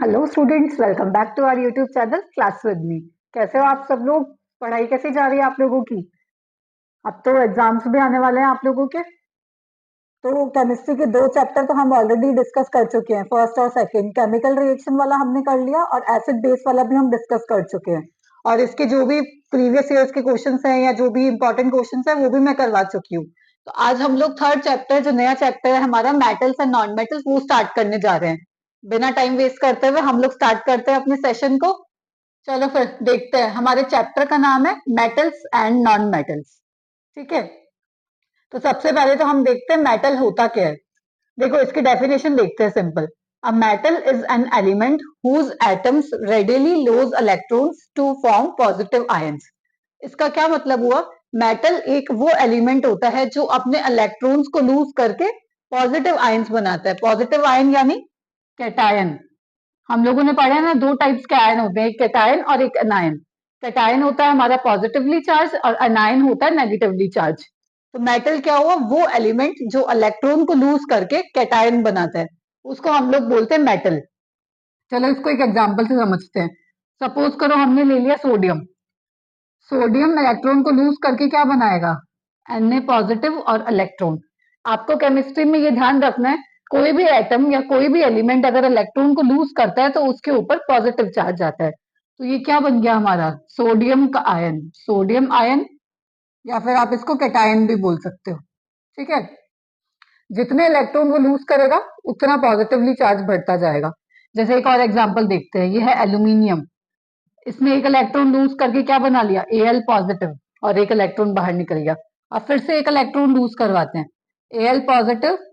Hello students, welcome back to our YouTube channel class with me. कैसे हो आप सब लोग? पढ़ाई कैसी जा रही है आप लोगों की? अब तो एग्जाम्स भी आने वाले हैं आप लोगों के। तो केमिस्ट्री के दो चैप्टर तो हम ऑलरेडी डिस्कस कर चुके हैं, फर्स्ट और सेकंड। केमिकल रिएक्शन वाला हमने कर लिया और एसिड बेस वाला भी हम डिस्कस कर चुके हैं। और इसके जो भी प्रीवियस ईयर्स के क्वेश्चंस हैं या जो भी इंपॉर्टेंट क्वेश्चंस हैं वो भी मैं करवा चुकी हूँ। तो आज हम लोग थर्ड चैप्टर, जो नया चैप्टर है हमारा मेटल्स एंड नॉन मेटल्स, वो स्टार्ट करने जा रहे हैं। बिना टाइम वेस्ट करते हुए हम लोग स्टार्ट करते हैं अपने सेशन को। चलो फिर देखते हैं। हमारे चैप्टर का नाम है मेटल्स एंड नॉन मेटल्स। ठीक है, तो सबसे पहले तो हम देखते हैं मेटल होता क्या है। देखो, इसकी डेफिनेशन देखते हैं, simple. A metal is an element whose atoms readily lose electrons to form positive ions. इसका क्या मतलब हुआ? मेटल एक वो एलिमेंट होता है जो अपने इलेक्ट्रॉन्स को लूज करके पॉजिटिव आयंस बनाता है। पॉजिटिव आयन यानी कैटायन। हम लोगों ने पढ़ा है ना, दो टाइप्स के आयन होते हैं, एक कैटायन और एक एनायन। कैटायन होता है हमारा पॉजिटिवली चार्ज और एनायन होता है नेगेटिवली चार्ज। तो मेटल क्या हुआ? वो एलिमेंट जो इलेक्ट्रॉन को लूज करके कैटायन बनाता है, उसको हम लोग बोलते हैं मेटल। चलो इसको एक एग्जांपल से समझते हैं। सपोज करो हमने ले लिया सोडियम। सोडियम इलेक्ट्रॉन को लूज करके क्या बनाएगा? Na पॉजिटिव और इलेक्ट्रॉन। आपको केमिस्ट्री में ये ध्यान रखना है, कोई भी एटम या कोई भी एलिमेंट अगर इलेक्ट्रॉन को लूज करता है तो उसके ऊपर पॉजिटिव चार्ज आता है। तो ये क्या बन गया हमारा? सोडियम का आयन, सोडियम आयन, या फिर आप इसको कैटायन भी बोल सकते हो। ठीक है, जितने इलेक्ट्रॉन वो लूज करेगा उतना पॉजिटिवली चार्ज बढ़ता जाएगा। जैसे एक और एग्जांपल देखते हैं, ये है एल्यूमिनियम। इसने एक इलेक्ट्रॉन लूज करके क्या बना लिया? Al पॉजिटिव, और एक इलेक्ट्रॉन बाहर निकल गया। अब फिर से एक इलेक्ट्रॉन लूज करवाते हैं, Al पॉजिटिव।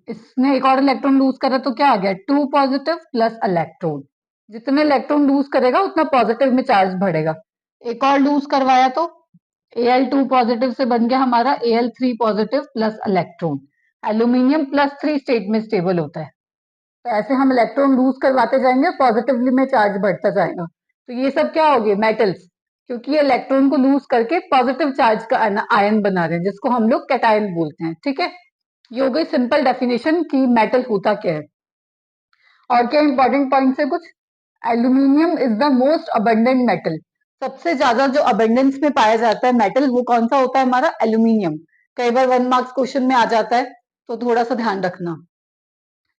इसने एक और इलेक्ट्रॉन लूज करा तो क्या आ गया? 2 पॉजिटिव प्लस इलेक्ट्रॉन। जितने इलेक्ट्रॉन लूज करेगा उतना पॉजिटिव में चार्ज बढ़ेगा। एक और लूज करवाया तो Al2 पॉजिटिव से बन गया हमारा Al3 positive plus electron. Aluminium +3 state में स्टेबल होता है। तो ऐसे हम इलेक्ट्रॉन लूज करवाते जाएंगे, पॉजिटिवली में चार्ज बढ़ता जाएगा। तो ये सब क्या हो गए? मेटल्स। क्योंकि ये इलेक्ट्रॉन को लूज करके पॉजिटिव चार्ज का आयन बना रहे हैं, जिसको हम लोग कैटायन बोलते हैं। ठीक है, ये हो गई सिंपल डेफिनेशन कि मेटल होता क्या है। और क्या इंपॉर्टेंट पॉइंट्स है कुछ? Aluminium is the most abundant metal. सबसे ज्यादा जो अबंडेंस में पाया जाता है मेटल, वो कौन सा होता है? हमारा एल्यूमिनियम। कई बार 1 मार्क्स क्वेश्चन में आ जाता है, तो थोड़ा सा ध्यान रखना।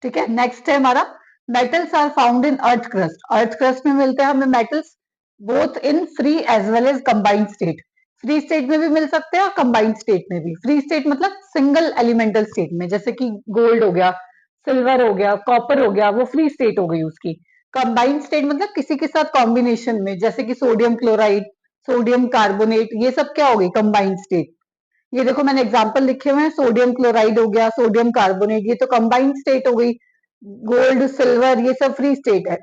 ठीक है, नेक्स्ट है हमारा metals are found in earth crust. Earth crust में मिलते हैं हमें metals, both in free as well as combined state. Free state में भी मिल सकते हैं और कंबाइंड स्टेट में भी। फ्री स्टेट मतलब सिंगल एलिमेंटल स्टेट में, जैसे कि गोल्ड हो गया, सिल्वर हो गया, कॉपर हो गया, वो फ्री स्टेट हो गई उसकी। कंबाइंड स्टेट मतलब किसी के साथ कॉम्बिनेशन में, जैसे कि सोडियम क्लोराइड, सोडियम कार्बोनेट, ये सब क्या हो गई? Combined state. ये देखो मैंने एग्जांपल लिखे हुए हैं, सोडियम क्लोराइड हो गया, सोडियम कार्बोनेट, ये तो कंबाइंड स्टेट हो गई। गोल्ड, सिल्वर, ये सब फ्री स्टेट है।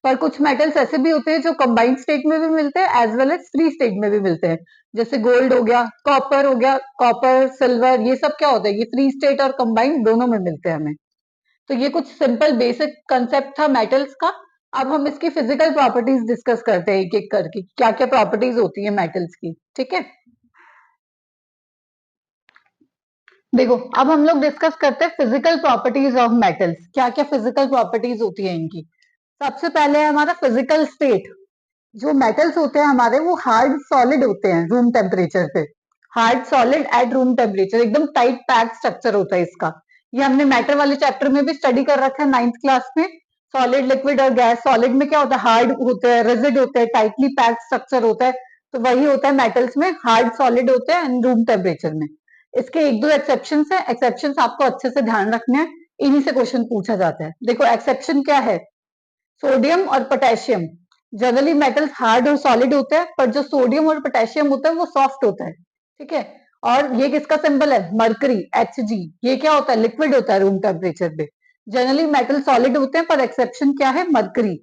पर कुछ मेटल्स ऐसे भी होते हैं जो कंबाइंड स्टेट में भी मिलते हैं as well as free state में भी मिलते हैं। जैसे गोल्ड हो गया, कॉपर हो गया, कॉपर, सिल्वर, ये सब क्या होता है? ये फ्री स्टेट और कंबाइंड दोनों में मिलते हैं हमें। तो ये कुछ सिंपल बेसिक कंसेप्ट था मेटल्स का। अब हम इसकी फिजिकल प्रॉपर्टीज डिस्कस करते हैं एक एक करके, क्या क्या प्रॉपर्टीज होती है मेटल्स की। ठीक है, देखो अब हम लोग डिस्कस करते हैं फिजिकल प्रॉपर्टीज ऑफ मेटल्स। क्या क्या फिजिकल प्रॉपर्टीज होती है इनकी? सबसे पहले है हमारा फिजिकल स्टेट। जो मेटल्स होते हैं हमारे, वो हार्ड सॉलिड होते हैं रूम टेम्परेचर पे। Hard solid at room temperature, एकदम टाइट पैक स्ट्रक्चर होता है इसका। ये हमने मैटर वाले चैप्टर में भी स्टडी कर रखा है 9th क्लास में। सॉलिड, लिक्विड और गैस। सॉलिड में क्या होता है? हार्ड होते हैं, रिजिड होते हैं, टाइटली पैक स्ट्रक्चर होता है। तो वही होता है मेटल्स में, हार्ड सॉलिड होते हैं रूम टेम्परेचर में। इसके एक दो एक्सेप्शन है, एक्सेप्शन आपको अच्छे से ध्यान रखने हैं, इन्हीं से क्वेश्चन पूछा जाता है। देखो एक्सेप्शन क्या है? सोडियम और पोटेशियम। जनरली मेटल्स हार्ड और सॉलिड होते हैं, पर जो सोडियम और पोटेशियम होता है वो सॉफ्ट होता है। ठीक है, और ये किसका सिंबल है? Mercury, Hg। ये क्या होता है? लिक्विड होता है रूम टेम्परेचर पे। जनरली मेटल सॉलिड होते हैं, पर एक्सेप्शन क्या है? मरकरी।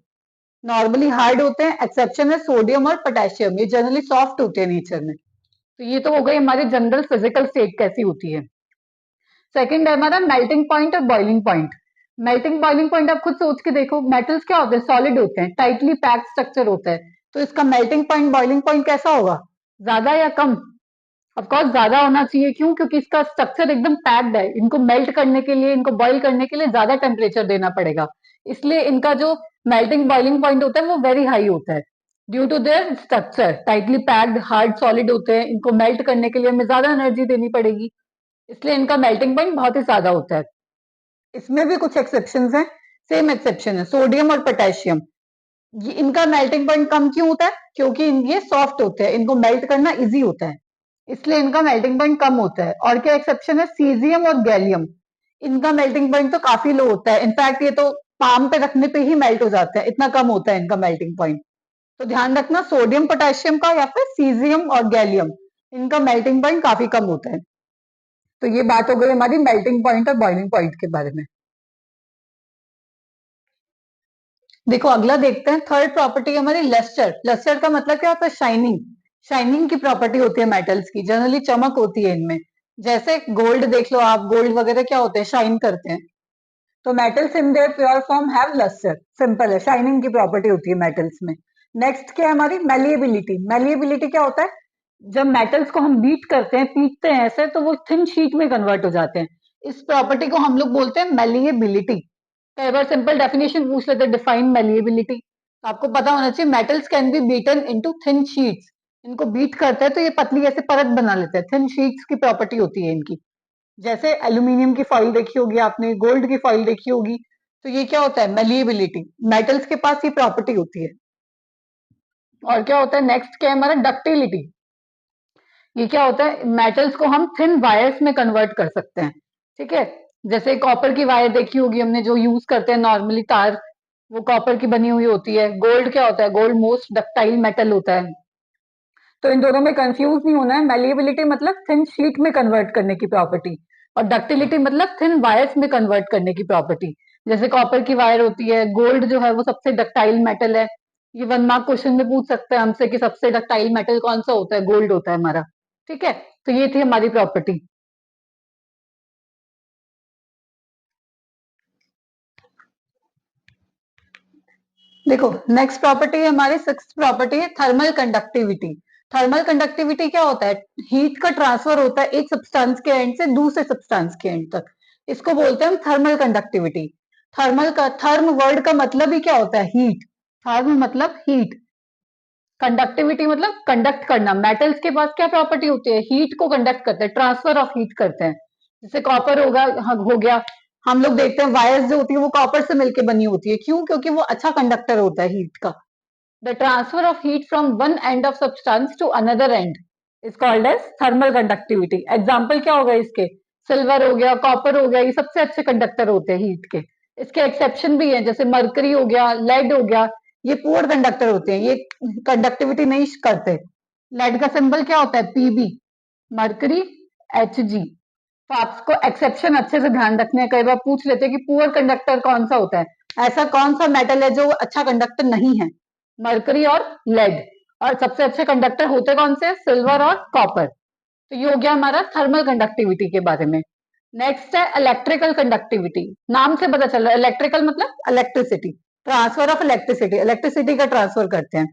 नॉर्मली हार्ड होते हैं, एक्सेप्शन है सोडियम और पोटेशियम, ये जनरली सॉफ्ट होते हैं नेचर में। तो ये तो हो गई हमारी जनरल फिजिकल स्टेट कैसी होती है। सेकंड है हमारा मेल्टिंग पॉइंट और boiling point. Melting boiling point आप खुद सोच के देखो, मेटल्स क्या होते हैं? सॉलिड होते हैं, टाइटली पैक्ड स्ट्रक्चर होता है। तो इसका मेल्टिंग पॉइंट, बॉइलिंग पॉइंट कैसा होगा? ज्यादा या कम? ऑफ कोर्स ज्यादा होना चाहिए। क्यों? क्योंकि इसका स्ट्रक्चर एकदम पैक्ड है, इनको मेल्ट करने के लिए, इनको बॉईल करने के लिए ज्यादा टेम्परेचर देना पड़ेगा। इसलिए इनका जो मेल्टिंग बॉइलिंग पॉइंट होता है वो वेरी हाई होता है due to their structure, tightly packed hard solid होते हैं, इनको मेल्ट करने के लिए हमें ज्यादा एनर्जी देनी पड़ेगी, इसलिए इनका मेल्टिंग पॉइंट बहुत ही ज्यादा होता है। इसमें भी कुछ एक्सेप्शंस हैं, सेम एक्सेप्शन है सोडियम और पोटेशियम। ये इनका मेल्टिंग पॉइंट कम क्यों होता है? क्योंकि ये सॉफ्ट होते हैं, इनको मेल्ट करना इजी होता है, इसलिए इनका मेल्टिंग पॉइंट कम होता है। और क्या एक्सेप्शन है? सीजियम और गैलियम, इनका मेल्टिंग पॉइंट तो काफी लो होता है, इनफैक्ट ये तो पाम पे रखने पे ही मेल्ट हो जाता है, इतना कम होता है इनका मेल्टिंग पॉइंट। तो ध्यान रखना सोडियम पोटेशियम का या फिर सीजियम और गैलियम, इनका मेल्टिंग पॉइंट काफी कम होता है। तो ये बात हो गई हमारी मेल्टिंग पॉइंट और बॉइलिंग पॉइंट के बारे में। देखो अगला देखते हैं, थर्ड प्रॉपर्टी हमारी लस्टर। लस्टर का मतलब क्या होता है? शाइनिंग। शाइनिंग की प्रॉपर्टी होती है मेटल्स की, जनरली चमक होती है इनमें। जैसे गोल्ड देख लो आप, गोल्ड वगैरह क्या होते हैं? शाइन करते हैं। तो metals in their pure form have lustre, simple है, शाइनिंग की प्रॉपर्टी होती है मेटल्स में। नेक्स्ट क्या है हमारी? मेलिएबिलिटी। मेलिएबिलिटी क्या होता है? जब मेटल्स को हम बीट करते हैं, पीटते हैं ऐसे, तो वो थिन शीट में कन्वर्ट हो जाते हैं। इस प्रॉपर्टी को हम लोग बोलते हैं मेलिएबिलिटी। कई बार सिंपल डेफिनेशन पूछ लेते हैं, डिफाइन मेलिएबिलिटी। तो आपको पता होना चाहिए metals can be beaten into thin sheets. इनको बीट करते हैं तो ये पतली ऐसे परत बना लेते हैं, थिन शीट्स की प्रॉपर्टी होती है इनकी। जैसे एल्यूमिनियम की फॉइल देखी होगी आपने, गोल्ड की फॉइल देखी होगी, तो ये क्या होता है? मेलिएबिलिटी। मेटल्स के पास ये प्रॉपर्टी होती है। और क्या होता है नेक्स्ट? क्या है हमारा? डक्टिलिटी। ये क्या होता है? मेटल्स को हम थिन वायर्स में कन्वर्ट कर सकते हैं, ठीक है। जैसे कॉपर की वायर देखी होगी हमने, जो यूज करते हैं नॉर्मली तार, वो कॉपर की बनी हुई होती है। गोल्ड क्या होता है? गोल्ड मोस्ट डक्टाइल मेटल होता है। तो इन दोनों में कंफ्यूज नहीं होना है। मेलिएबिलिटी मतलब थिन शीट में कन्वर्ट करने की प्रॉपर्टी, और डक्टिलिटी मतलब थिन वायर्स में कन्वर्ट करने की प्रॉपर्टी। जैसे कॉपर की वायर होती है, गोल्ड जो है वो सबसे डक्टाइल मेटल है। ये 1 मार्क क्वेश्चन में पूछ सकते हैं हमसे कि सबसे डक्टाइल मेटल कौन सा होता है? गोल्ड होता है हमारा, ठीक है। तो ये थी हमारी प्रॉपर्टी। देखो नेक्स्ट प्रॉपर्टी है हमारी, सिक्स्थ प्रॉपर्टी है थर्मल कंडक्टिविटी। थर्मल कंडक्टिविटी क्या होता है? हीट का ट्रांसफर होता है एक सब्सटेंस के एंड से दूसरे सब्सटेंस के एंड तक, इसको बोलते हैं हम थर्मल कंडक्टिविटी। थर्मल का थर्म वर्ड का मतलब ही क्या होता है? हीट। थर्म मतलब हीट, कंडक्टिविटी मतलब कंडक्ट करना। मेटल्स के पास क्या प्रॉपर्टी होती है? हीट को कंडक्ट करते हैं, ट्रांसफर ऑफ हीट करते हैं। जैसे कॉपर होगा, हो गया। हम लोग देखते हैं वायर्स जो होती है वो कॉपर से मिलके बनी होती है, क्यों? क्योंकि वो अच्छा कंडक्टर होता है हीट का। The transfer of heat from one end of substance to another end is called as thermal conductivity. Example क्या होगा इसके? सिल्वर हो गया, कॉपर हो गया, ये सबसे अच्छे कंडक्टर होते हैं हीट के। इसके एक्सेप्शन भी हैं, जैसे मरकरी हो गया, लेड हो गया, ये पुअर कंडक्टर होते हैं, ये कंडक्टिविटी नहीं करते। लेड का सिंबल क्या होता है? पीबी। Mercury Hg। तो आपको एक्सेप्शन अच्छे से ध्यान रखने हैं, कई बार पूछ लेते हैं कि पुअर कंडक्टर कौन सा होता है। ऐसा कौन सा मेटल है जो अच्छा कंडक्टर नहीं है? मरकरी और लेड। और सबसे अच्छे कंडक्टर होते कौन से? सिल्वर और कॉपर। तो ये हो गया हमारा थर्मल कंडक्टिविटी के बारे में। नेक्स्ट है इलेक्ट्रिकल कंडक्टिविटी। नाम से पता चल रहा है, इलेक्ट्रिकल मतलब electricity, transfer of electricity, electricity का ट्रांसफर करते हैं।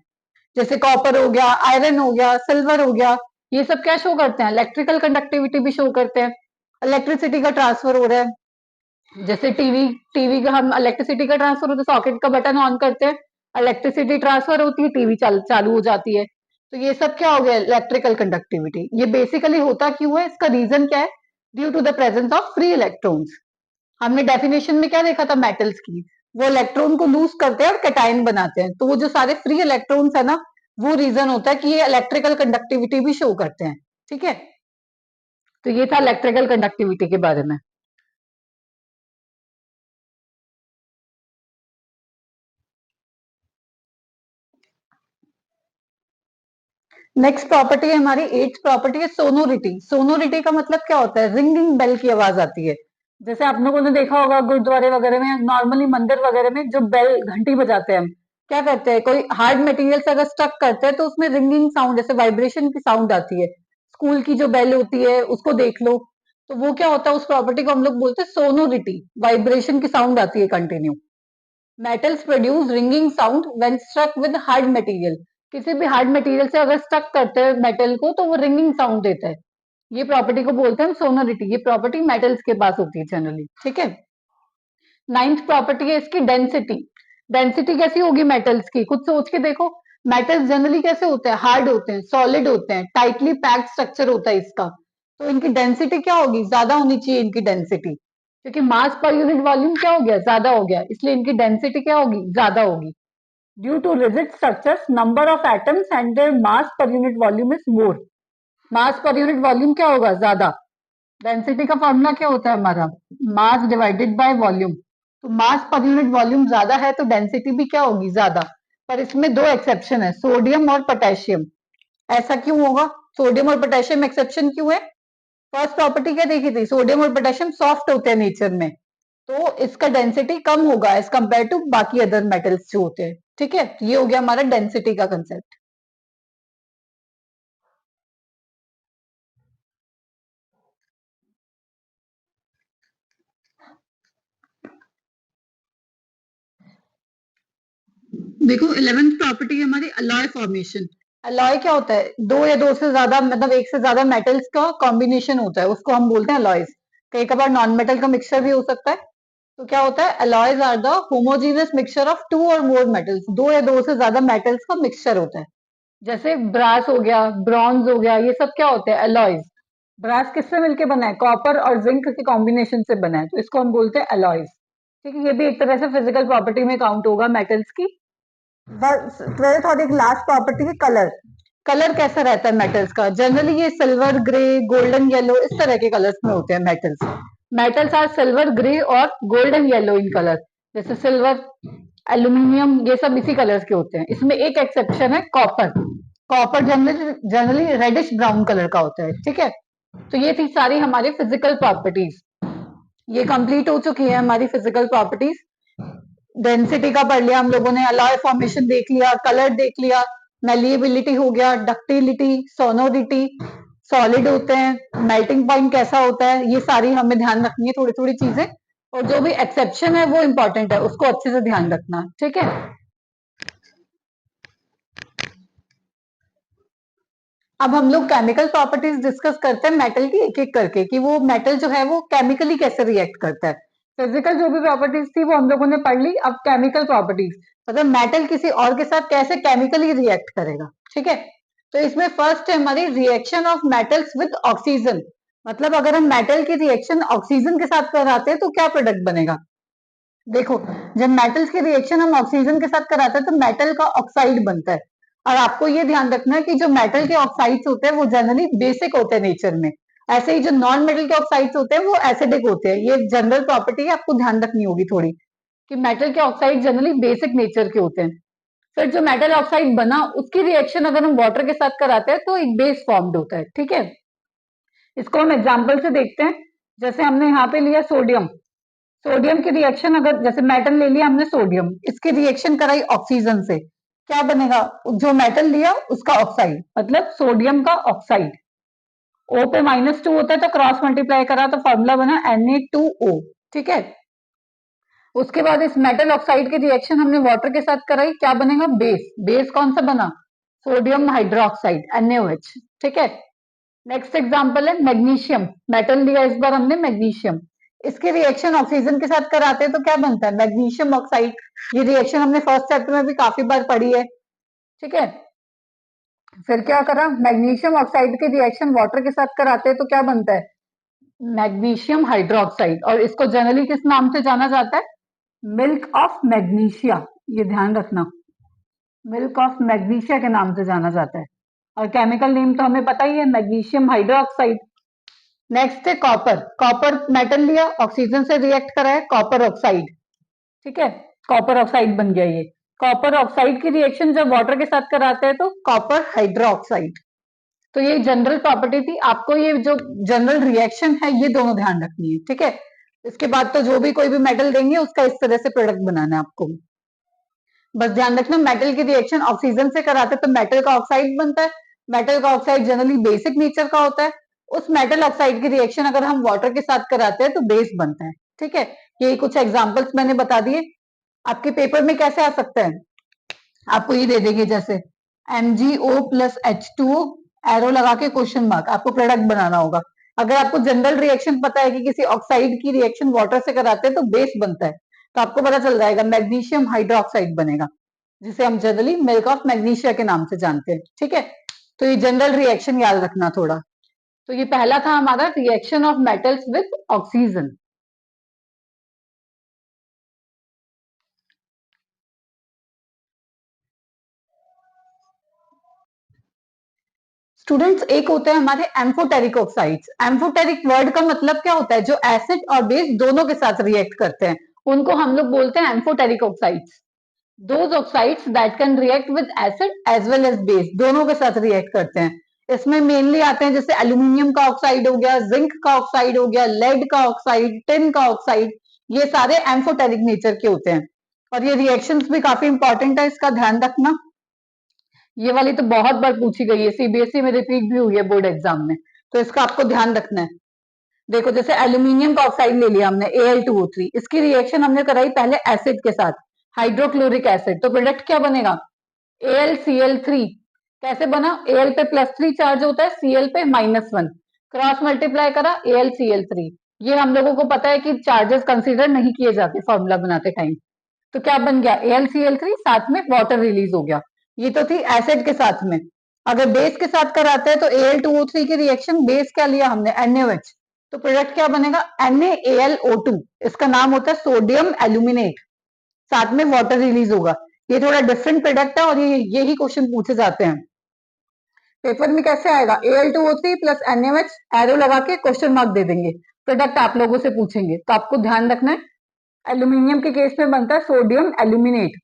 जैसे कॉपर हो गया, आयरन हो गया, सिल्वर हो गया, ये सब क्या शो करते हैं? इलेक्ट्रिकल कंडक्टिविटी भी शो करते हैं। इलेक्ट्रिसिटी का ट्रांसफर हो रहा है। जैसे टीवी, टीवी का हम इलेक्ट्रिसिटी का ट्रांसफर होता है, सॉकेट का बटन ऑन करते हैं, इलेक्ट्रिसिटी ट्रांसफर होती है, टीवी चालू हो जाती है। तो ये सब क्या हो गया? Electrical conductivity. ये बेसिकली होता क्यों है? इसका रीजन क्या है? Due to the presence of free electrons. हमने डेफिनेशन में क्या देखा था मेटल्स की? वो इलेक्ट्रॉन को लूज करते हैं और कैटायन बनाते हैं, तो वो जो सारे फ्री इलेक्ट्रॉन्स है ना, वो रीजन होता है कि ये इलेक्ट्रिकल कंडक्टिविटी भी शो करते हैं, ठीक है। तो ये था इलेक्ट्रिकल कंडक्टिविटी के बारे में। नेक्स्ट प्रॉपर्टी है हमारी, एट्थ प्रॉपर्टी है सोनोरिटी। सोनोरिटी का मतलब क्या होता है? रिंगिंग बेल की आवाज आती है। जैसे आप लोगों ने देखा होगा गुरुद्वारे वगैरह में, नॉर्मली मंदिर वगैरह में जो बेल घंटी बजाते हैं हम, क्या करते हैं? कोई हार्ड मटेरियल से अगर स्टक करते हैं तो उसमें रिंगिंग साउंड, जैसे वाइब्रेशन की साउंड आती है। स्कूल की जो बेल होती है उसको देख लो, तो वो क्या होता है? उस प्रॉपर्टी को हम लोग बोलते हैं सोनोरिटी, वाइब्रेशन की साउंड आती है continue. Metals produce ringing sound when struck with hard material. किसी भी हार्ड मटेरियल से अगर स्टक करते हैं मेटल को, तो वो रिंगिंग साउंड देता है। ये प्रॉपर्टी को बोलते हैं सोनोरिटी। ये प्रॉपर्टी मेटल्स के पास होती है जनरली, ठीक है। नाइन्थ प्रॉपर्टी है इसकी डेंसिटी। डेंसिटी कैसी होगी मेटल्स की, कुछ सोच के देखो। मेटल्स जनरली कैसे होते हैं, हार्ड होते हैं, सॉलिड होते हैं, टाइटली पैक्ड स्ट्रक्चर होता है इसका। तो इनकी डेंसिटी क्या होगी, ज्यादा होनी चाहिए इनकी डेंसिटी, क्योंकि मास पर यूनिट वॉल्यूम क्या हो गया, ज्यादा हो गया, इसलिए इनकी डेंसिटी क्या होगी, ज्यादा होगी। Due to rigid structures number of atoms and their mass per unit volume is more. Mass per unit volume क्या होगा, ज्यादा। डेंसिटी का फॉर्मूला क्या होता है हमारा, मास डिवाइडेड बाय वॉल्यूम। तो मास पर यूनिट वॉल्यूम ज्यादा है तो डेंसिटी भी क्या होगी, ज्यादा। पर इसमें दो एक्सेप्शन है, सोडियम और पोटेशियम। ऐसा क्यों होगा, सोडियम और पोटेशियम एक्सेप्शन क्यों है। फर्स्ट प्रॉपर्टी क्या देखी थी, सोडियम और पोटेशियम सॉफ्ट होते हैं नेचर में, तो इसका डेंसिटी कम होगा एज कंपेयर टू बाकी अदर मेटल्स जो होते हैं। ठीक है, ये हो गया हमारा डेंसिटी का कंसेप्ट। देखो 11th प्रॉपर्टी है हमारी अलॉय फॉर्मेशन। अलॉय क्या होता है, दो या दो से ज्यादा, मतलब एक से ज्यादा मेटल्स का कॉम्बिनेशन होता है, उसको हम बोलते हैं अलॉयज। कई कबार नॉन मेटल का मिक्सचर भी हो सकता है। तो क्या होता है, alloys are the homogeneous mixture of two और मोर मेटल्स, दो या दो से ज्यादा मेटल्स का मिक्सचर होता है। जैसे ब्रास हो गया, ब्रॉन्ज हो गया, ये सब क्या होते हैं, अलॉयज। ब्रास किससे मिलके बना है, कॉपर और जिंक के कॉम्बिनेशन से बना है, तो इसको हम बोलते हैं अलॉयज। ठीक है, ये भी एक तरह से फिजिकल प्रॉपर्टी में काउंट होगा मेटल्स की। बस 12th और एक लास्ट प्रॉपर्टी है कलर। कलर कैसा रहता है मेटल्स का, जनरली ये सिल्वर, ग्रे, गोल्डन येलो, इस तरह के कलर्स में होते हैं metals. Metals are silver, grey और गोल्डन येलो इन कलर। जैसे सिल्वर, एल्यूमिनियम, ये सब इसी कलर्स के होते हैं। इसमें एक एक्सेप्शन है, copper. Copper generally generally reddish brown colour का होता है। ठीक है, तो ये थी सारी हमारी फिजिकल प्रॉपर्टीज। ये कंप्लीट हो चुकी है हमारी फिजिकल प्रॉपर्टीज। डेंसिटी का पढ़ लिया हम लोगों ने, अलॉय फॉर्मेशन देख लिया, कलर देख लिया, मेलिएबिलिटी हो गया, डक्टिलिटी, सोनोरिटी, सॉलिड होते हैं, मेल्टिंग पॉइंट कैसा होता है, ये सारी हमें ध्यान रखनी है थोड़ी थोड़ी चीजें। और जो भी एक्सेप्शन है वो इंपॉर्टेंट है, उसको अच्छे से ध्यान रखना। ठीक है, अब हम लोग केमिकल प्रॉपर्टीज डिस्कस करते हैं मेटल की एक एक करके, कि वो मेटल जो है वो केमिकली कैसे रिएक्ट करता है। फिजिकल जो भी प्रॉपर्टीज थी वो हम लोगों ने पढ़ ली, अब केमिकल प्रॉपर्टीज, मतलब मेटल किसी और के साथ कैसे केमिकली रिएक्ट करेगा। ठीक है, तो इसमें फर्स्ट है हमारी reaction of metals with oxygen. मतलब अगर हम मेटल की रिएक्शन ऑक्सीजन के साथ कराते हैं तो क्या प्रोडक्ट बनेगा। देखो, जब मेटल्स की रिएक्शन हम ऑक्सीजन के साथ कराते हैं तो मेटल का ऑक्साइड बनता है। और आपको ये ध्यान रखना है कि जो मेटल के ऑक्साइड्स होते हैं वो जनरली बेसिक होते हैं नेचर में। ऐसे ही जो नॉन मेटल के ऑक्साइड्स होते हैं वो एसिडिक होते हैं। ये जनरल प्रॉपर्टी है, आपको ध्यान रखनी होगी थोड़ी, कि मेटल के ऑक्साइड जनरली बेसिक नेचर के होते हैं। फिर जो मेटल ऑक्साइड बना उसकी रिएक्शन अगर हम वाटर के साथ कराते हैं तो एक बेस फॉर्म्ड होता है। ठीक है, इसको हम एग्जाम्पल से देखते हैं। जैसे हमने यहाँ पे लिया सोडियम। सोडियम की रिएक्शन, अगर जैसे मेटल ले लिया हमने सोडियम, इसकी रिएक्शन कराई ऑक्सीजन से, क्या बनेगा, जो मेटल लिया उसका ऑक्साइड, मतलब सोडियम का ऑक्साइड। O पे -2 होता है तो क्रॉस मल्टीप्लाई करा तो फॉर्मूला बना Na2O। ठीक है, उसके बाद इस मेटल ऑक्साइड की रिएक्शन हमने वाटर के साथ कराई, क्या बनेगा, बेस। बेस कौन सा बना, सोडियम हाइड्रोक्साइड, NaOH। ठीक है, नेक्स्ट एग्जांपल है मैग्नीशियम। मेटल लिया इस बार हमने मैग्नीशियम, इसकी रिएक्शन ऑक्सीजन के साथ कराते हैं तो क्या बनता है, मैग्नीशियम ऑक्साइड। ये रिएक्शन हमने फर्स्ट चैप्टर में भी काफी बार पढ़ी है। ठीक है, फिर क्या करा, मैग्नीशियम ऑक्साइड की रिएक्शन वाटर के साथ कराते हैं तो क्या बनता है, मैग्नीशियम हाइड्रोक्साइड। और इसको जनरली किस नाम से जाना जाता है, मिल्क ऑफ मैग्नीशिया। ये ध्यान रखना, मिल्क ऑफ मैग्नीशिया के नाम से जाना जाता है। और केमिकल नेम तो हमें पता ही है, मैग्नीशियम हाइड्रोक्साइड। नेक्स्ट है कॉपर। कॉपर मेटल लिया, ऑक्सीजन से रिएक्ट करा है, कॉपर ऑक्साइड। ठीक है, कॉपर ऑक्साइड बन गया ये। कॉपर ऑक्साइड की रिएक्शन जब वाटर के साथ कराते हैं तो कॉपर हाइड्रोक्साइड। तो ये जनरल प्रॉपर्टी थी, आपको ये जो जनरल रिएक्शन है ये दोनों ध्यान रखनी है। ठीक है, इसके बाद तो जो भी कोई भी मेटल देंगे उसका इस तरह से प्रोडक्ट बनाना है आपको। बस ध्यान रखना, मेटल की रिएक्शन ऑक्सीजन से कराते तो मेटल का ऑक्साइड बनता है। मेटल का ऑक्साइड जनरली बेसिक नेचर का होता है। उस मेटल ऑक्साइड की रिएक्शन अगर हम वाटर के साथ कराते हैं तो बेस बनता है। ठीक है, ये कुछ एग्जांपल्स मैंने बता दिए। आपके पेपर में कैसे आ सकता है, आपको ये दे देंगे जैसे MgO प्लस H2O, एरो लगा के क्वेश्चन मार्क, आपको प्रोडक्ट बनाना होगा। अगर आपको जनरल रिएक्शन पता है कि किसी ऑक्साइड की रिएक्शन वाटर से कराते हैं तो बेस बनता है, तो आपको पता चल जाएगा मैग्नीशियम हाइड्रोक्साइड बनेगा, जिसे हम जनरली मिल्क ऑफ मैग्नीशिया के नाम से जानते हैं। ठीक है, तो ये जनरल रिएक्शन याद रखना थोड़ा। तो ये पहला था हमारा reaction of metals with oxygen. Students, एक होते हैं हमारे एम्फोटेरिक ऑक्साइड्स। एम्फोटेरिक वर्ड का मतलब क्या होता है? जो एसिड और बेस दोनों के साथ रिएक्ट करते हैं, उनको हम लोग बोलते हैं amphoteric oxides. Those oxides that can react with acid as well as base, दोनों के साथ रिएक्ट करते हैं। इसमें मेनली आते हैं जैसे एल्यूमिनियम का ऑक्साइड हो गया, जिंक का ऑक्साइड हो गया, लेड का ऑक्साइड, टिन का ऑक्साइड, ये सारे एम्फोटेरिक नेचर के होते हैं। और ये रिएक्शंस भी काफी इंपॉर्टेंट है, इसका ध्यान रखना। ये वाली तो बहुत बार पूछी गई है, सीबीएसई में रिपीट भी हुई है बोर्ड एग्जाम में, तो इसका आपको ध्यान रखना है। देखो, जैसे एल्यूमिनियम का ऑक्साइड ले लिया हमने Al2O3, इसकी रिएक्शन हमने कराई पहले एसिड के साथ, हाइड्रोक्लोरिक एसिड, तो प्रोडक्ट क्या बनेगा? AlCl3। कैसे बना? Al पे +3 चार्ज होता है, Cl पे -1, क्रॉस मल्टीप्लाई करा AlCl3। ये हम लोगों को पता है कि चार्जेस कंसीडर नहीं किए जाते फॉर्मूला बनाते टाइम। तो क्या बन गया? AlCl3, साथ में वाटर रिलीज हो गया। ये तो थी एसिड के साथ में। अगर बेस के साथ कराते हैं तो Al2O3 की रिएक्शन, बेस क्या लिया हमने? NaOH, तो प्रोडक्ट क्या बनेगा? NaAlO2। इसका नाम होता है सोडियम एल्यूमिनेट, साथ में वाटर रिलीज होगा। ये थोड़ा डिफरेंट प्रोडक्ट है और यही क्वेश्चन पूछे जाते हैं पेपर में। कैसे आएगा? Al2O3 प्लस NaOH, एरो लगा के क्वेश्चन मार्क दे देंगे। प्रोडक्ट आप लोगों से पूछेंगे, तो आपको ध्यान रखना है एल्यूमिनियम के केस में बनता है सोडियम एल्यूमिनेट।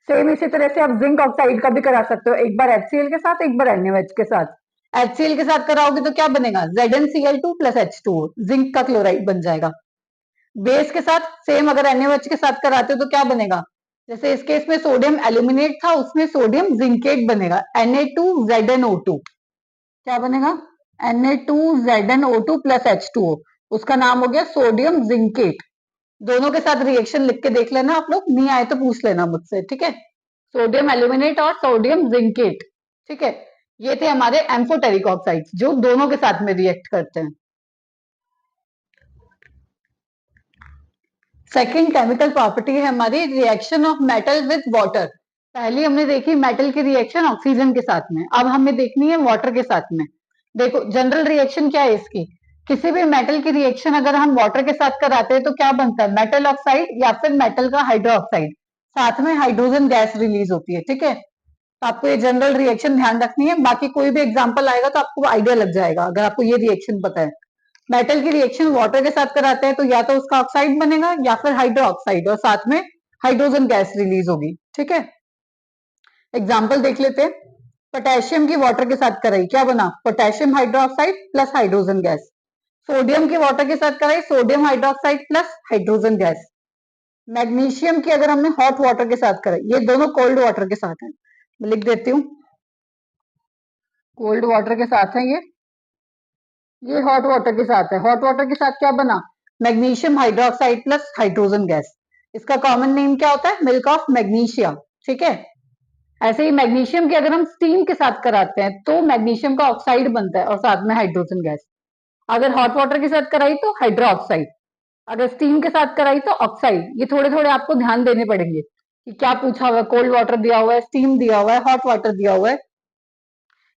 सेम इसी तरह से आप जिंक ऑक्साइड का भी करा सकते हो, एक बार HCl के साथ, एक बार NaOH के साथ। HCl के साथ कराओगे तो क्या बनेगा? ZnCl2 प्लस H2O, जिंक का क्लोराइड बन जाएगा। बेस के साथ सेम अगर NaOH के साथ कराते हो तो क्या बनेगा? जैसे इस केस में सोडियम एल्यूमिनेट था, उसमें सोडियम जिंकेट बनेगा, Na2ZnO2। क्या बनेगा? Na2ZnO2 प्लस H2O, उसका नाम हो गया सोडियम जिंकेट। दोनों के साथ रिएक्शन लिख के देख लेना आप लोग, नहीं आए तो पूछ लेना मुझसे। ठीक है, सोडियम एल्यूमिनेट और सोडियम जिंकेट। ठीक है, ये थे हमारे एम्फोटेरिक ऑक्साइड्स जो दोनों के साथ में रिएक्ट करते हैं। सेकेंड केमिकल प्रॉपर्टी है हमारी reaction of metal with water. पहली हमने देखी मेटल की रिएक्शन ऑक्सीजन के साथ में, अब हमें देखनी है वाटर के साथ में। देखो, जनरल रिएक्शन क्या है इसकी? किसी भी मेटल की रिएक्शन अगर हम वाटर के साथ कराते हैं तो क्या बनता है? मेटल ऑक्साइड या फिर मेटल का हाइड्रोक्साइड, साथ में हाइड्रोजन गैस रिलीज होती है। ठीक है, तो आपको ये जनरल रिएक्शन ध्यान रखनी है, बाकी कोई भी एग्जांपल आएगा तो आपको आइडिया लग जाएगा अगर आपको ये रिएक्शन पता है। मेटल की रिएक्शन वाटर के साथ कराते हैं तो या तो उसका ऑक्साइड बनेगा या फिर हाइड्रो ऑक्साइड, और साथ में हाइड्रोजन गैस रिलीज होगी। ठीक है, एग्जाम्पल देख लेते हैं। पोटेशियम की वाटर के साथ कराई, क्या बना? Potassium hydroxide plus hydrogen gas. Sodium की वाटर के साथ कराई, sodium hydroxide plus hydrogen gas. Magnesium की अगर हमने हॉट वाटर के साथ कराई, ये दोनों कोल्ड वाटर के साथ है, मैं लिख देती हूँ, कोल्ड वाटर के साथ है ये हॉट वाटर के साथ है। हॉट वाटर के साथ क्या बना? Magnesium hydroxide plus hydrogen gas. इसका कॉमन नेम क्या होता है? Milk of magnesia. ठीक है, ऐसे ही मैग्नीशियम की अगर हम स्टीम के साथ कराते हैं तो मैग्नीशियम का ऑक्साइड बनता है और साथ में हाइड्रोजन गैस। अगर हॉट वाटर के साथ कराई तो हाइड्रो ऑक्साइड, अगर स्टीम के साथ कराई तो ऑक्साइड। ये थोड़े थोड़े आपको ध्यान देने पड़ेंगे कि क्या पूछा हुआ है, कोल्ड वाटर दिया हुआ है, स्टीम दिया हुआ है, हॉट वाटर दिया हुआ है।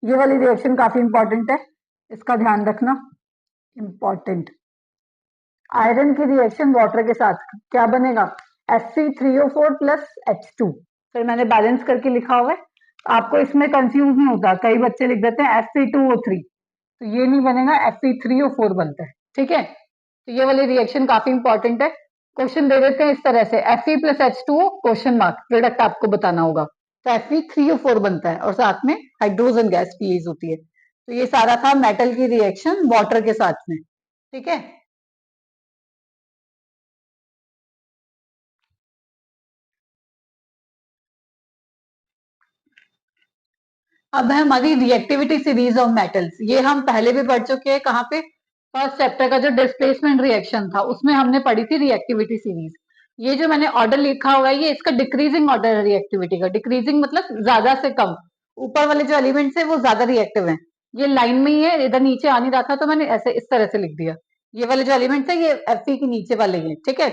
ये वाली रिएक्शन काफी इंपॉर्टेंट है, इसका ध्यान रखना, इंपॉर्टेंट। आयरन की रिएक्शन वाटर के साथ क्या बनेगा? Fe3O4 plus H2। फिर मैंने बैलेंस करके लिखा हुआ है, आपको इसमें कंफ्यूज नहीं होता, कई बच्चे लिख देते हैं Fe2O3, तो ये नहीं बनेगा, Fe3O4 बनता है। ठीक है, तो ये वाली रिएक्शन काफी इंपॉर्टेंट है। क्वेश्चन दे देते हैं इस तरह से, Fe plus H2O question mark, product आपको बताना होगा, तो Fe3O4 बनता है और साथ में हाइड्रोजन गैस रिलीज होती है। तो ये सारा था मेटल की रिएक्शन वाटर के साथ में। ठीक है, अब है हमारी रिएक्टिविटी सीरीज ऑफ मेटल्स। ये हम पहले भी पढ़ चुके हैं, कहाँ पे? फर्स्ट चैप्टर का जो डिस्प्लेसमेंट रिएक्शन था उसमें हमने पढ़ी थी रिएक्टिविटी सीरीज। ये जो मैंने ऑर्डर लिखा हुआ है, ये इसका डिक्रीजिंग ऑर्डर है रिएक्टिविटी का। डिक्रीजिंग मतलब ज्यादा से कम, ऊपर वाले जो एलिमेंट्स है वो ज्यादा रिएक्टिव है। ये लाइन में ही है, इधर नीचे आ नहीं रहा था तो मैंने ऐसे इस तरह से लिख दिया। ये वाले जो एलिमेंट्स है ये Fe के नीचे वाले हैं। ठीक है,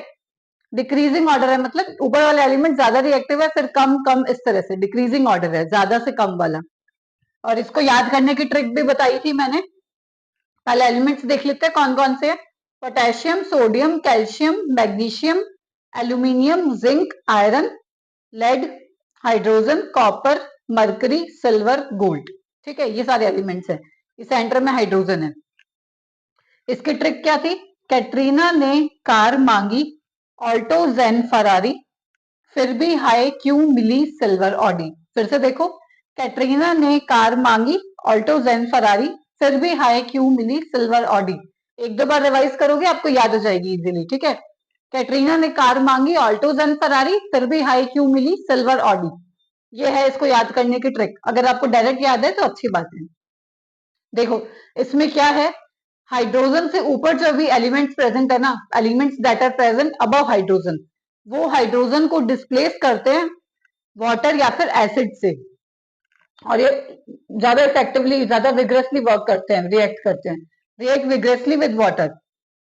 डिक्रीजिंग ऑर्डर है, मतलब ऊपर वाला एलिमेंट ज्यादा रिएक्टिव है, फिर कम कम इस तरह से डिक्रीजिंग ऑर्डर है, ज्यादा से कम वाला। और इसको याद करने की ट्रिक भी बताई थी मैंने। पहले एलिमेंट्स देख लेते हैं कौन कौन से हैं। Potassium, sodium, calcium, magnesium, aluminium, zinc, iron, lead, hydrogen, copper, mercury, silver, gold. ठीक है, ये सारे एलिमेंट्स हैं। इस सेंटर में हाइड्रोजन है। इसकी ट्रिक क्या थी? कैटरीना ने कार मांगी, ऑल्टो जेन फरारी, फिर भी हाय क्यों मिली सिल्वर ऑडी। फिर से देखो, कैटरीना ने कार मांगी, ऑल्टो जेन फरारी, फिर भी हाय क्यों मिली सिल्वर ऑडी। एक दो बार रिवाइज करोगे आपको याद हो जाएगी इजीली। ठीक है, कैटरीना ने कार मांगी, ऑल्टो जेन फरारी, फिर भी हाय क्यों मिली सिल्वर ऑडी। ये है इसको याद करने की ट्रिक। अगर आपको डायरेक्ट याद है तो अच्छी बात है। देखो इसमें क्या है, हाइड्रोजन से ऊपर जो भी एलिमेंट्स प्रेजेंट है ना, elements that are present above hydrogen, वो हाइड्रोजन को डिस्प्लेस करते हैं वाटर या फिर एसिड से। और ये ज्यादा इफेक्टिवली, ज्यादा विग्रसली वर्क करते हैं, रिएक्ट करते हैं, रिएक्ट विग्रसली विद वाटर।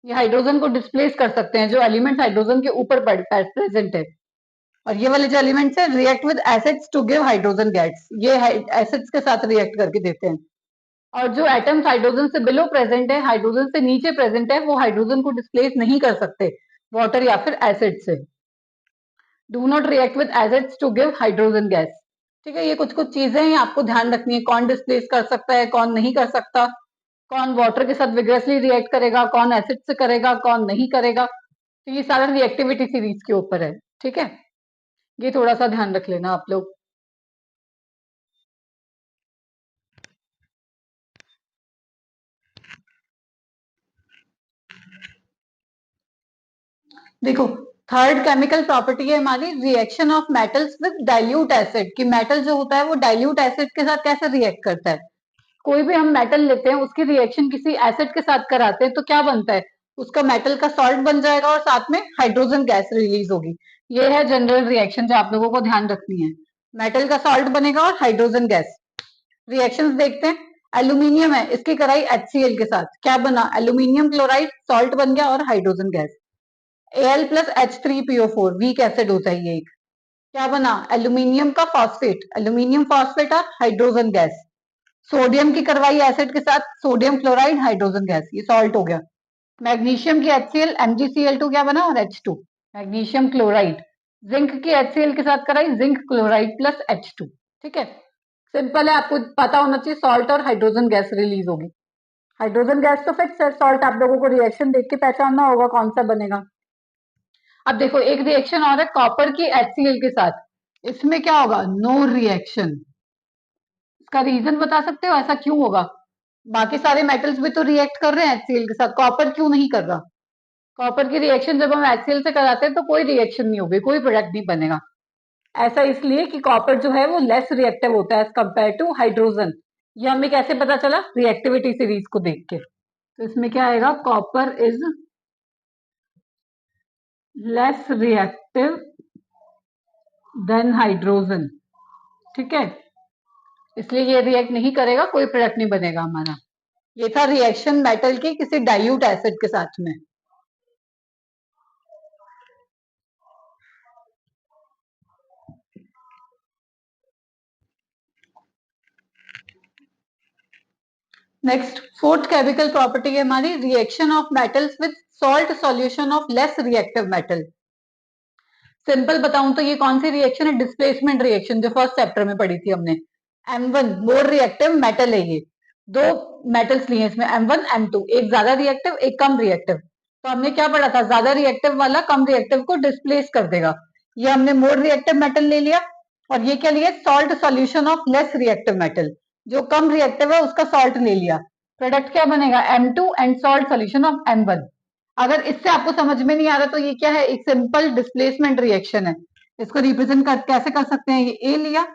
ये हाइड्रोजन को डिस्प्लेस कर सकते हैं जो एलिमेंट हाइड्रोजन के ऊपर प्रेजेंट है। और ये वाले जो एलिमेंट्स है, react with acids to give hydrogen gas, ये एसिड्स के साथ रिएक्ट करके देते हैं। और जो एटम्स हाइड्रोजन से बिलो प्रेजेंट है, हाइड्रोजन से नीचे प्रेजेंट है, वो हाइड्रोजन को डिस्प्लेस नहीं कर सकते वाटर या फिर एसिड से। Do not react with acids to give hydrogen gas. ठीक है, ये कुछ कुछ चीजें हैं आपको ध्यान रखनी है, कौन डिस्प्लेस कर सकता है, कौन नहीं कर सकता, कौन वाटर के साथ विग्रेसली रिएक्ट करेगा, कौन एसिड से करेगा, कौन नहीं करेगा। तो ये सारा रिएक्टिविटी सीरीज के ऊपर है। ठीक है, ये थोड़ा सा ध्यान रख लेना आप लोग। देखो, थर्ड केमिकल प्रॉपर्टी है हमारी reaction of metals with dilute acid, कि मेटल जो होता है वो डाइल्यूट एसिड के साथ कैसे रिएक्ट करता है। कोई भी हम मेटल लेते हैं, उसकी रिएक्शन किसी एसिड के साथ कराते हैं तो क्या बनता है, उसका मेटल का सॉल्ट बन जाएगा और साथ में हाइड्रोजन गैस रिलीज होगी। ये है जनरल रिएक्शन जो आप लोगों को ध्यान रखनी है। मेटल का सॉल्ट बनेगा और हाइड्रोजन गैस। रिएक्शंस देखते हैं। एल्यूमिनियम है, इसकी कराई HCl के साथ, क्या बना, एल्यूमिनियम क्लोराइड, सॉल्ट बन गया और hydrogen gas. Al plus H3PO4 weak acid होता है ये एक, क्या बना, एल्यूमिनियम का फॉस्फेट, एल्यूमिनियम फॉस्फेट और हाइड्रोजन गैस। सोडियम की करवाई एसिड के साथ, सोडियम क्लोराइड, हाइड्रोजन गैस, ये सॉल्ट हो गया। मैग्नीशियम की HCl, MgCl2 क्या बना, और H2, मैग्नीशियम क्लोराइड। जिंक की HCl के साथ कराई, जिंक क्लोराइड प्लस H2। ठीक है, सिंपल है, आपको पता होना चाहिए सॉल्ट और हाइड्रोजन गैस रिलीज होगी। हाइड्रोजन गैस तो फिक्स है, सॉल्ट आप लोगों को रिएक्शन देख के पहचानना होगा कौन सा बनेगा। अब देखो एक रिएक्शन और है कॉपर की HCl के साथ, इसमें क्या होगा, नो रिएक्शन। इसका रीजन बता सकते हो ऐसा क्यों होगा? बाकी सारे मेटल्स भी तो रिएक्ट कर रहे हैं HCl के साथ, कॉपर क्यों नहीं कर रहा? कॉपर की रिएक्शन जब हम HCl से कराते हैं तो कोई रिएक्शन नहीं होगी, कोई प्रोडक्ट नहीं बनेगा। ऐसा इसलिए कि कॉपर जो है वो लेस रिएक्टिव होता है एज कंपेयर टू हाइड्रोजन। ये हमें कैसे पता चला, रिएक्टिविटी सीरीज को देख के। तो इसमें क्या आएगा, copper is less reactive than hydrogen. ठीक है, इसलिए ये रिएक्ट नहीं करेगा, कोई प्रोडक्ट नहीं बनेगा हमारा। ये था रिएक्शन मेटल की किसी डाइल्यूट एसिड के साथ में। नेक्स्ट फोर्थ केमिकल प्रॉपर्टी है हमारी reaction of metals with salt solution of less reactive metal. Simple बताऊं तो ये कौन सी रिएक्शन है, डिस्प्लेसमेंट रिएक्शन, जो फर्स्ट चैप्टर में पढ़ी थी हमने। M1 मोर रिएक्टिव मेटल है ये, दो मेटल्स लिए इसमें M1 M2, एक ज्यादा रिएक्टिव एक कम रिएक्टिव। तो हमने क्या पढ़ा था, ज्यादा रिएक्टिव वाला कम रिएक्टिव को डिस्प्लेस कर देगा। ये हमने मोर रिएक्टिव मेटल ले लिया। और ये क्या लिया, salt solution of less reactive metal, जो कम रिएक्टिव है उसका सॉल्ट ले लिया। प्रोडक्ट क्या बनेगा, M2 and salt solution of M1। अगर इससे आपको समझ में नहीं आ रहा तो ये क्या है, एक सिंपल डिस्प्लेसमेंट रिएक्शन है। इसको रिप्रेजेंट कैसे कर सकते हैं, ये ए लिया,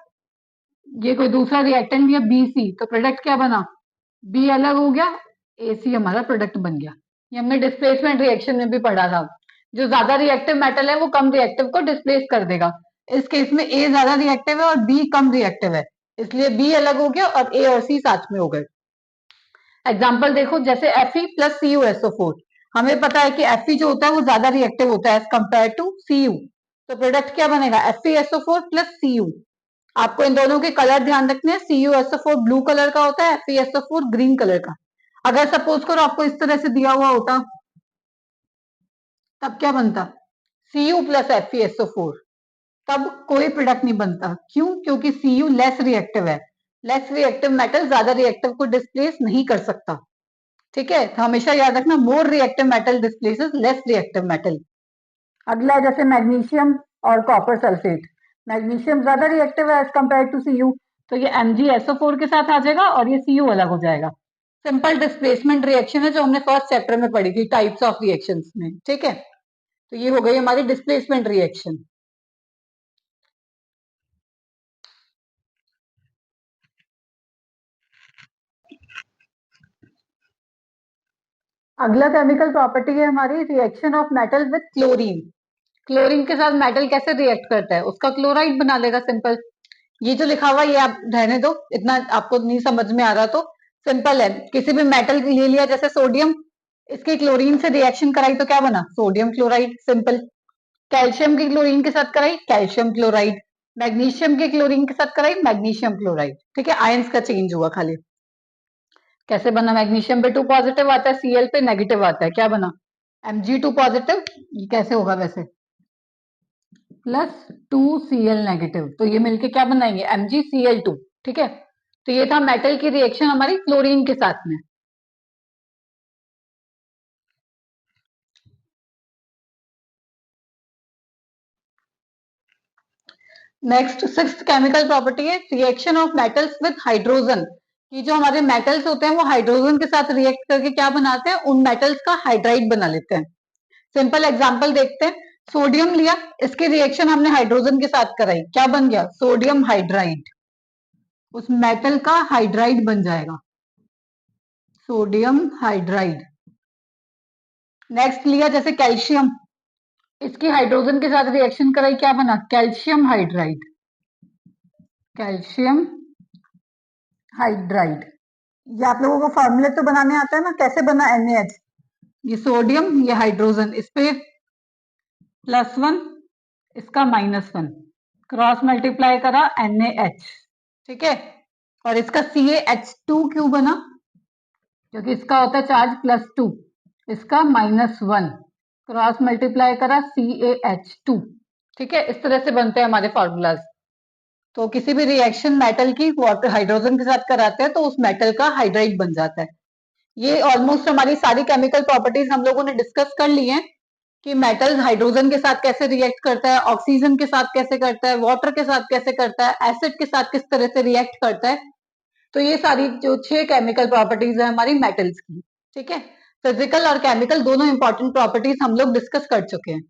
ये कोई दूसरा रिएक्टेंट लिया BC, तो प्रोडक्ट क्या बना, बी अलग हो गया, AC हमारा प्रोडक्ट बन गया। ये हमने डिस्प्लेसमेंट रिएक्शन में भी पढ़ा था। जो ज्यादा रिएक्टिव मेटल है वो कम रिएक्टिव को डिस्प्लेस कर देगा। इस केस में A ज्यादा रिएक्टिव है और B कम रिएक्टिव है, इसलिए B अलग हो गया और A और C साथ में हो गए। एग्जाम्पल देखो, जैसे Fe प्लस CuSO4, हमें पता है कि Fe जो होता है वो ज्यादा रिएक्टिव होता है एज कंपेयर टू Cu। तो प्रोडक्ट क्या बनेगा, FeSO4 प्लस Cu। आपको इन दोनों के कलर ध्यान रखने हैं, CuSO4 ब्लू कलर का होता है, FeSO4 ग्रीन कलर का। अगर सपोज करो आपको इस तरह से दिया हुआ होता तब क्या बनता, Cu प्लस FeSO4, तब कोई प्रोडक्ट नहीं बनता। क्यों? क्योंकि Cu लेस रिएक्टिव है। लेस रिएक्टिव मेटल ज्यादा रिएक्टिव को डिस्प्लेस नहीं कर सकता। ठीक है, तो हमेशा याद रखना, more reactive metal displaces less reactive metal. अगला जैसे मैग्नीशियम और कॉपर सल्फेट। मैग्नीशियम ज्यादा रिएक्टिव है एज कंपेयर टू Cu, तो ये MgSO4 के साथ आ जाएगा और ये Cu अलग हो जाएगा। सिंपल डिस्प्लेसमेंट रिएक्शन है जो हमने फर्स्ट चैप्टर में पढ़ी थी टाइप्स ऑफ रिएक्शंस में। ठीक है, तो ये हो गई हमारी डिस्प्लेसमेंट रिएक्शन। अगला केमिकल प्रॉपर्टी है हमारी reaction of metal with chlorine. Chlorine के साथ मेटल कैसे रिएक्ट करता है, उसका क्लोराइड बना लेगा सिंपल। ये जो लिखा हुआ ये आप रहने दो, इतना आपको नहीं समझ में आ रहा तो सिंपल है। किसी भी मेटल ले लिया जैसे सोडियम, इसके क्लोरीन से रिएक्शन कराई तो क्या बना, सोडियम क्लोराइड, सिंपल। कैल्शियम की क्लोरीन के साथ कराई, कैल्शियम क्लोराइड। मैग्नीशियम के क्लोरीन के साथ कराई, मैग्नीशियम क्लोराइड। ठीक है, आयंस का चेंज हुआ खाली। कैसे बना, मैग्नीशियम पे 2 पॉजिटिव आता है, Cl पे नेगेटिव आता है, क्या बना, Mg2 पॉजिटिव। ये कैसे होगा वैसे, प्लस 2Cl नेगेटिव, तो ये मिलके क्या बनाएंगे, MgCl2। ठीक है, तो ये था मेटल की रिएक्शन हमारी क्लोरीन के साथ में। नेक्स्ट सिक्स्थ केमिकल प्रॉपर्टी है reaction of metals with hydrogen. कि जो हमारे मेटल्स होते हैं वो हाइड्रोजन के साथ रिएक्ट करके क्या बनाते हैं, उन मेटल्स का हाइड्राइड बना लेते हैं। सिंपल एग्जांपल देखते हैं, सोडियम लिया, इसकी रिएक्शन हमने हाइड्रोजन के साथ कराई, क्या बन गया, सोडियम हाइड्राइड। उस मेटल का हाइड्राइड बन जाएगा, सोडियम हाइड्राइड। नेक्स्ट लिया जैसे कैल्शियम, इसकी हाइड्रोजन के साथ रिएक्शन कराई, क्या बना, कैल्शियम हाइड्राइड, कैल्शियम हाइड्राइड। ये आप लोगों को फॉर्मूले तो बनाने आता है ना, कैसे बना NaH, ये सोडियम ये हाइड्रोजन, इस पे +1 इसका -1, क्रॉस मल्टीप्लाई करा NaH। ठीक है, और इसका CaH2 क्यों बना, क्योंकि इसका होता है चार्ज +2, इसका -1, क्रॉस मल्टीप्लाई करा CaH2। ठीक है, इस तरह से बनते हैं हमारे फॉर्मूलाज। तो किसी भी रिएक्शन मेटल की वाटर हाइड्रोजन के साथ कराते हैं तो उस मेटल का हाइड्राइड बन जाता है। ये ऑलमोस्ट हमारी सारी केमिकल प्रॉपर्टीज हम लोगों ने डिस्कस कर ली हैं कि मेटल हाइड्रोजन के साथ कैसे रिएक्ट करता है, ऑक्सीजन के साथ कैसे करता है, वाटर के साथ कैसे करता है, एसिड के साथ किस तरह से रिएक्ट करता है। तो ये सारी जो 6 केमिकल प्रॉपर्टीज है हमारी मेटल्स की। ठीक है, फिजिकल और केमिकल दोनों इंपॉर्टेंट प्रॉपर्टीज हम लोग डिस्कस कर चुके हैं।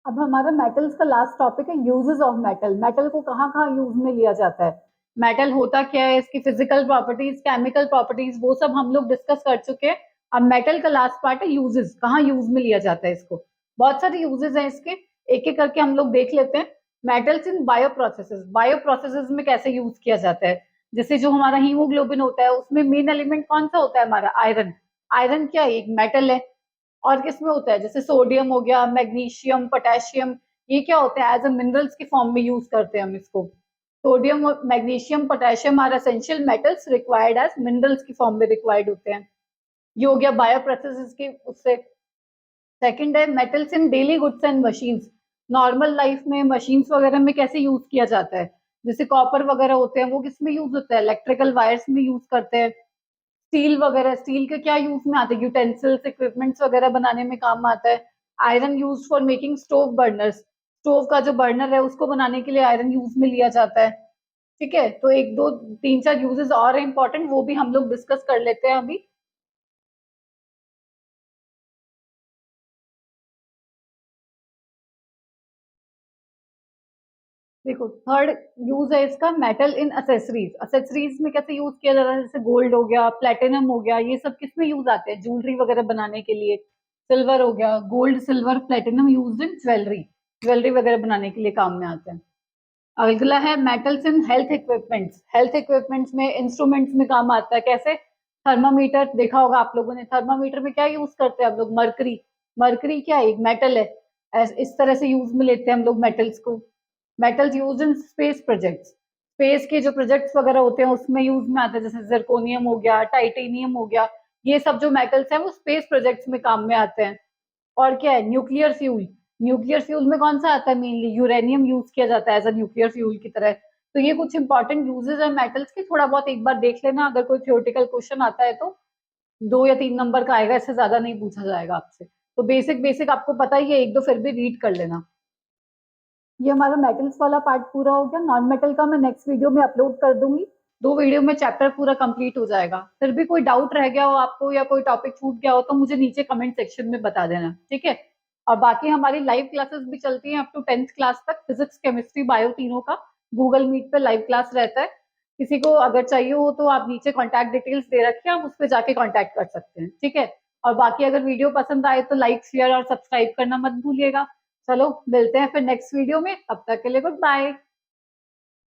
अब हमारा मेटल्स का लास्ट टॉपिक है यूजेस ऑफ मेटल। मेटल को कहाँ कहाँ यूज में लिया जाता है, मेटल होता क्या है, इसकी फिजिकल प्रॉपर्टीज, केमिकल प्रॉपर्टीज, वो सब हम लोग डिस्कस कर चुके हैं। अब मेटल का लास्ट पार्ट है यूजेस, कहाँ यूज में लिया जाता है इसको। बहुत सारे यूजेस हैं इसके, एक एक करके हम लोग देख लेते हैं। Metals in bio processes, bio processes में कैसे यूज किया जाता है। जैसे जो हमारा हीमोग्लोबिन होता है उसमें मेन एलिमेंट कौन सा होता है हमारा, आयरन। आयरन क्या है, एक मेटल है। और किसमें होता है, जैसे सोडियम हो गया, मैग्नीशियम, पोटेशियम, ये क्या होते हैं, एज अ मिनरल्स की फॉर्म में यूज करते हैं हम इसको। सोडियम और magnesium potassium are essential metals required as minerals की फॉर्म में रिक्वायर्ड होते हैं। ये हो गया बायो प्रोसेसेस के उससे। सेकंड है metals in daily goods and machines. Normal life में मशीन्स वगैरह में कैसे यूज किया जाता है, जैसे कॉपर वगैरह होते हैं वो किस में यूज होता है, इलेक्ट्रिकल वायर्स में यूज करते हैं। स्टील वगैरह, स्टील के क्या यूज में आते हैं, यूटेंसिल्स इक्विपमेंट्स वगैरह बनाने में काम आता है। Iron use for making stove burners, stove का जो बर्नर है उसको बनाने के लिए आयरन यूज में लिया जाता है। ठीक है, तो एक दो तीन चार यूजेस और है इंपॉर्टेंट, वो भी हम लोग डिस्कस कर लेते हैं अभी। देखो थर्ड यूज है इसका, मेटल इन असेसरीज। असेसरीज में कैसे यूज किया जाता है, जैसे गोल्ड हो गया, प्लेटिनम हो गया, ये सब किस में यूज आते हैं, ज्वेलरी वगैरह बनाने के लिए। सिल्वर हो गया, gold silver platinum use in jewellery, jewellery वगैरह बनाने के लिए काम में आते हैं। अगला है metals in health equipments. Health equipments में इंस्ट्रूमेंट्स में काम आता है। कैसे? थर्मामीटर देखा होगा आप लोगों ने। थर्मामीटर में क्या यूज करते हैं हम लोग? मरकरी। मरकरी क्या है? एक मेटल है। इस तरह से यूज में लेते हैं हम लोग मेटल्स को। Metals use in space projects. Space के जो प्रोजेक्ट्स वगैरह होते हैं उसमें यूज में आते हैं, जैसे जर्कोनियम हो गया, टाइटेनियम हो गया। ये सब जो मेटल्स हैं वो स्पेस प्रोजेक्ट्स में काम में आते हैं। और क्या है? Nuclear fuel. न्यूक्लियर फ्यूल में कौन सा आता है? मेनली यूरेनियम यूज किया जाता है एज अ न्यूक्लियर फ्यूल की तरह। तो ये कुछ इंपॉर्टेंट यूजेस है मेटल्स के। थोड़ा बहुत एक बार देख लेना, अगर कोई थ्योरेटिकल क्वेश्चन आता है तो 2 या 3 नंबर का आएगा, इससे ज्यादा नहीं पूछा जाएगा आपसे। तो बेसिक बेसिक आपको पता ही है, एक दो फिर भी रीड कर लेना। ये हमारा मेटल्स वाला पार्ट पूरा हो गया। नॉन मेटल का मैं नेक्स्ट वीडियो में अपलोड कर दूंगी। 2 वीडियो में चैप्टर पूरा कंप्लीट हो जाएगा। फिर भी कोई डाउट रह गया हो आपको या कोई टॉपिक छूट गया हो तो मुझे नीचे कमेंट सेक्शन में बता देना, ठीक है? और बाकी हमारी लाइव क्लासेस भी चलती हैं अप टू 10th क्लास तक। फिजिक्स, केमिस्ट्री, बायो तीनों का गूगल मीट पे लाइव क्लास रहता है। किसी को अगर चाहिए हो तो आप नीचे कॉन्टैक्ट डिटेल्स दे रखे हैं, आप उस पर जाके कॉन्टैक्ट कर सकते हैं, ठीक है? और बाकी अगर वीडियो पसंद आए तो लाइक, शेयर और सब्सक्राइब करना मत भूलिएगा। चलो मिलते हैं फिर नेक्स्ट वीडियो में, तब तक के लिए गुड बाय।